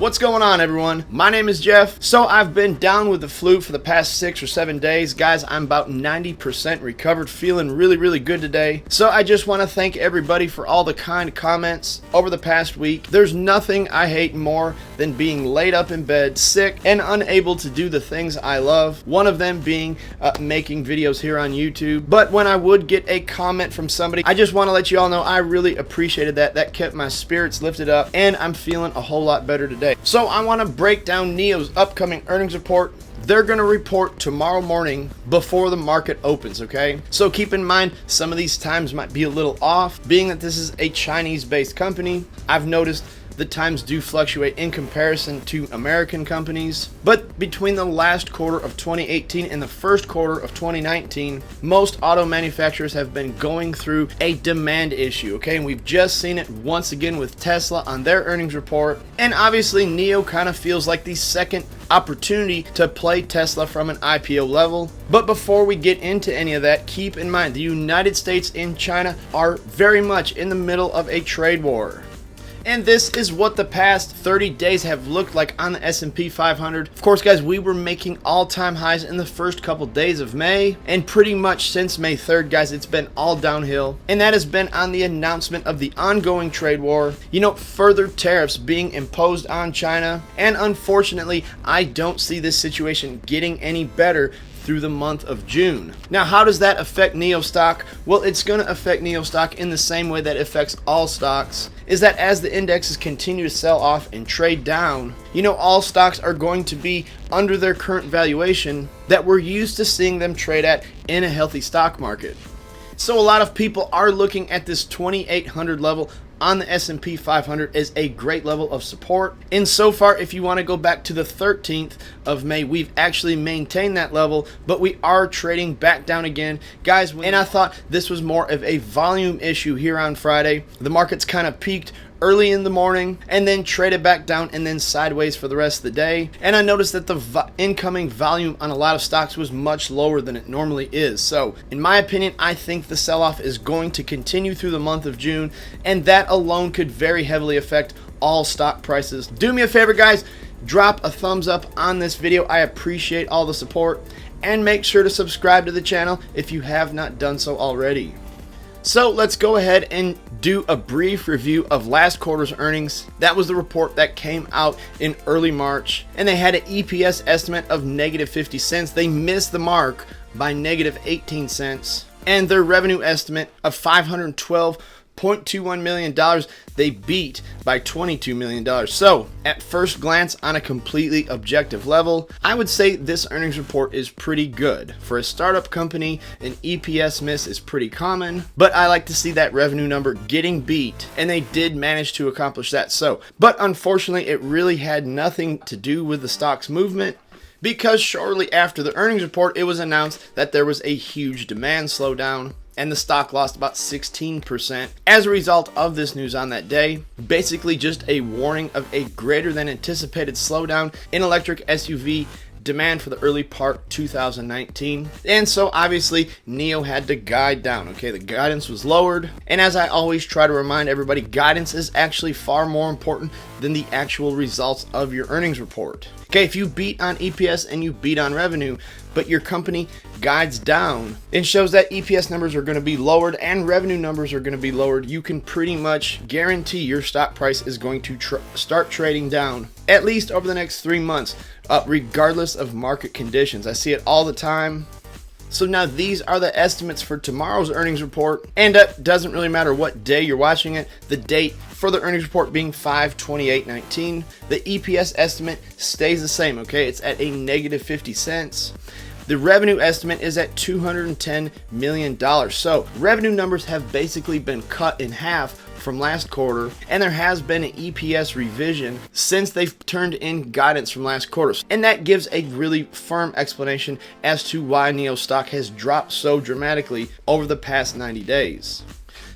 What's going on, everyone? My name is Jeff. So I've been down with the flu for the past 6 or 7 days. Guys, I'm about 90% recovered, feeling really good today. So I just want to thank everybody for all the kind comments over the past week. There's nothing I hate more than being laid up in bed, sick, and unable to do the things I love. One of them being making videos here on YouTube. But when I would get a comment from somebody, I just want to let you all know I really appreciated that. That kept my spirits lifted up, and I'm feeling a whole lot better today. So I want to break down NIO's upcoming earnings report. They're going to report tomorrow morning before the market opens, okay? So keep in mind, some of these times might be a little off. Being that this is a Chinese-based company, I've noticed the times do fluctuate in comparison to American companies. But between the last quarter of 2018 and the first quarter of 2019, most auto manufacturers have been going through a demand issue, okay? And we've just seen it once again with Tesla on their earnings report. And obviously, NIO kind of feels like the second opportunity to play Tesla from an IPO level. But before we get into any of that, keep in mind the United States and China are very much in the middle of a trade war. And this is what the past 30 days have looked like on the S&P 500. Of course, guys, we were making all-time highs in the first couple days of May. And pretty much since May 3rd, guys, it's been all downhill. And that has been on the announcement of the ongoing trade war. You know, further tariffs being imposed on China. And unfortunately, I don't see this situation getting any better through the month of June. Now, how does that affect NIO stock? Well, it's going to affect NIO stock in the same way that it affects all stocks, is that as the indexes continue to sell off and trade down, you know, all stocks are going to be under their current valuation that we're used to seeing them trade at in a healthy stock market. So a lot of people are looking at this 2,800 level on the S&P 500 as a great level of support. And so far, if you want to go back to the 13th of May, we've actually maintained that level, but we are trading back down again. Guys, and I thought this was more of a volume issue here on Friday. The market's kind of peaked early in the morning and then traded back down and then sideways for the rest of the day. And I noticed that the incoming volume on a lot of stocks was much lower than it normally is. So in my opinion, I think the sell-off is going to continue through the month of June, and that alone could very heavily affect all stock prices. Do me a favor, guys, drop a thumbs up on this video. I appreciate all the support, and make sure to subscribe to the channel if you have not done so already. So let's go ahead and do a brief review of last quarter's earnings. That was the report that came out in early March, and they had an EPS estimate of -50 cents. They missed the mark by -18 cents, and their revenue estimate of $512.21 million, they beat by $22 million. So at first glance, on a completely objective level, I would say this earnings report is pretty good. For a startup company, an EPS miss is pretty common, but I like to see that revenue number getting beat, and they did manage to accomplish that. But unfortunately, it really had nothing to do with the stock's movement, because shortly after the earnings report, it was announced that there was a huge demand slowdown, and the stock lost about 16% as a result of this news on that day. Basically just a warning of a greater than anticipated slowdown in electric SUV demand for the early part 2019. And so obviously NIO had to guide down, okay? The guidance was lowered, and as I always try to remind everybody, guidance is actually far more important than the actual results of your earnings report. Okay, if you beat on EPS and you beat on revenue, but your company guides down and shows that EPS numbers are going to be lowered and revenue numbers are going to be lowered, you can pretty much guarantee your stock price is going to start trading down at least over the next 3 months, regardless of market conditions. I see it all the time. So now these are the estimates for tomorrow's earnings report, and it doesn't really matter what day you're watching it. The date for the earnings report being 5/28/19. The EPS estimate stays the same, okay? It's at a -50 cents. The revenue estimate is at $210 million. So revenue numbers have basically been cut in half from last quarter, and there has been an EPS revision since they've turned in guidance from last quarter. And that gives a really firm explanation as to why NIO stock has dropped so dramatically over the past 90 days.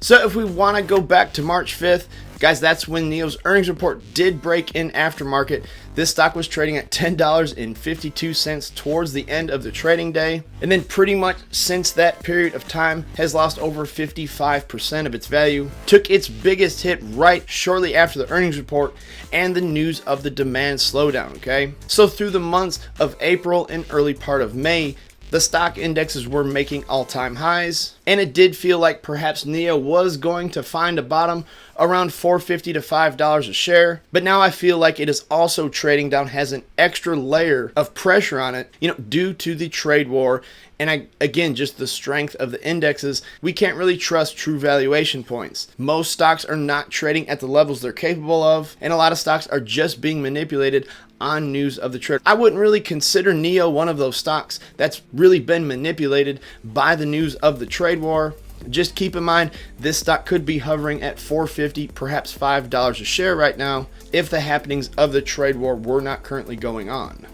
So if we want to go back to March 5th, Guys, that's when NIO's earnings report did break in aftermarket. This stock was trading at $10.52 towards the end of the trading day, and then pretty much since that period of time has lost over 55% of its value. Took its biggest hit right shortly after the earnings report and the news of the demand slowdown, okay? So through the months of April and early part of May, the stock indexes were making all-time highs, and it did feel like perhaps NIO was going to find a bottom around $4.50 to $5 a share. But now I feel like it is also trading down, has an extra layer of pressure on it, due to the trade war. And again, just the strength of the indexes, we can't really trust true valuation points. Most stocks are not trading at the levels they're capable of, and a lot of stocks are just being manipulated on news of the trade. I wouldn't really consider NIO one of those stocks that's really been manipulated by the news of the trade war. Just keep in mind, this stock could be hovering at $4.50, perhaps $5 a share right now, if the happenings of the trade war were not currently going on.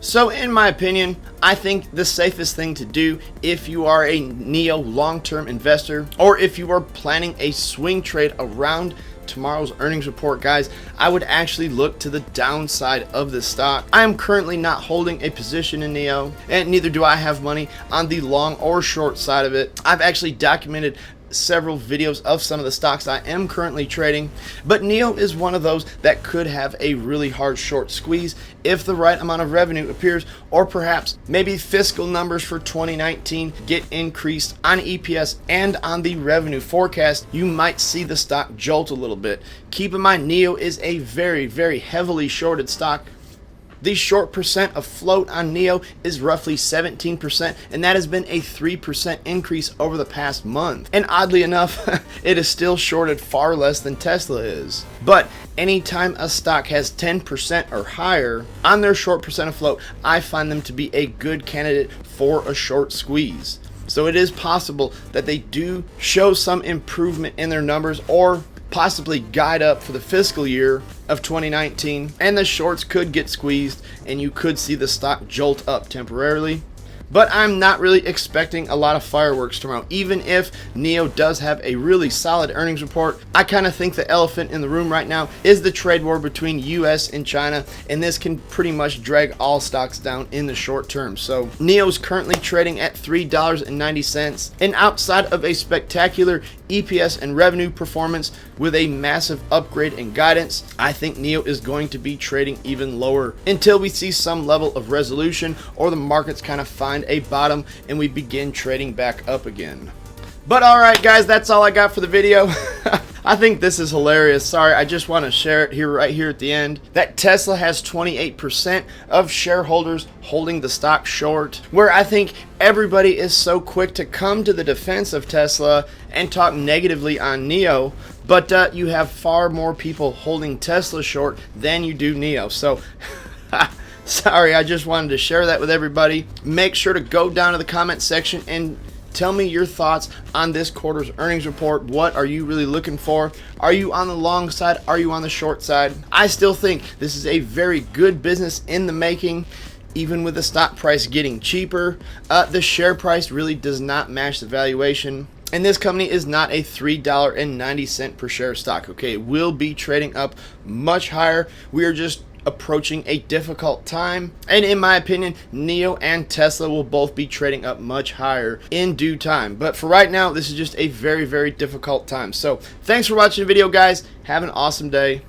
So in my opinion, I think the safest thing to do if you are a NIO long-term investor, or if you are planning a swing trade around tomorrow's earnings report, guys, I would actually look to the downside of this stock. I am currently not holding a position in NIO, and neither do I have money on the long or short side of it. I've actually documented several videos of some of the stocks I am currently trading, but NIO is one of those that could have a really hard short squeeze if the right amount of revenue appears, or perhaps maybe fiscal numbers for 2019 get increased on EPS and on the revenue forecast. You might see the stock jolt a little bit. Keep in mind, NIO is a very, very heavily shorted stock. The short percent of float on NIO is roughly 17%, and that has been a 3% increase over the past month. And oddly enough, it is still shorted far less than Tesla is. But anytime a stock has 10% or higher on their short percent of float, I find them to be a good candidate for a short squeeze. So it is possible that they do show some improvement in their numbers, or possibly guide up for the fiscal year of 2019, and the shorts could get squeezed and you could see the stock jolt up temporarily. But I'm not really expecting a lot of fireworks tomorrow. Even if NIO does have a really solid earnings report, I kind of think the elephant in the room right now is the trade war between US and China, and this can pretty much drag all stocks down in the short term. So NIO is currently trading at $3.90, and outside of a spectacular EPS and revenue performance with a massive upgrade in guidance, I think NIO is going to be trading even lower until we see some level of resolution, or the markets kind of find a bottom and we begin trading back up again. But alright guys, that's all I got for the video. I think this is hilarious. Sorry, I just want to share it here, right here at the end, that Tesla has 28% of shareholders holding the stock short, where I think everybody is so quick to come to the defense of Tesla and talk negatively on NIO, but you have far more people holding Tesla short than you do NIO. So sorry, I just wanted to share that with everybody. Make sure to go down to the comment section and tell me your thoughts on this quarter's earnings report. What are you really looking for? Are you on the long side? Are you on the short side? I still think this is a very good business in the making. Even with the stock price getting cheaper, the share price really does not match the valuation. And this company is not a $3.90 per share stock, okay? It will be trading up much higher. We are just approaching a difficult time, and in my opinion, NIO and Tesla will both be trading up much higher in due time. But for right now, this is just a very, very difficult time. So thanks for watching the video, guys. Have an awesome day.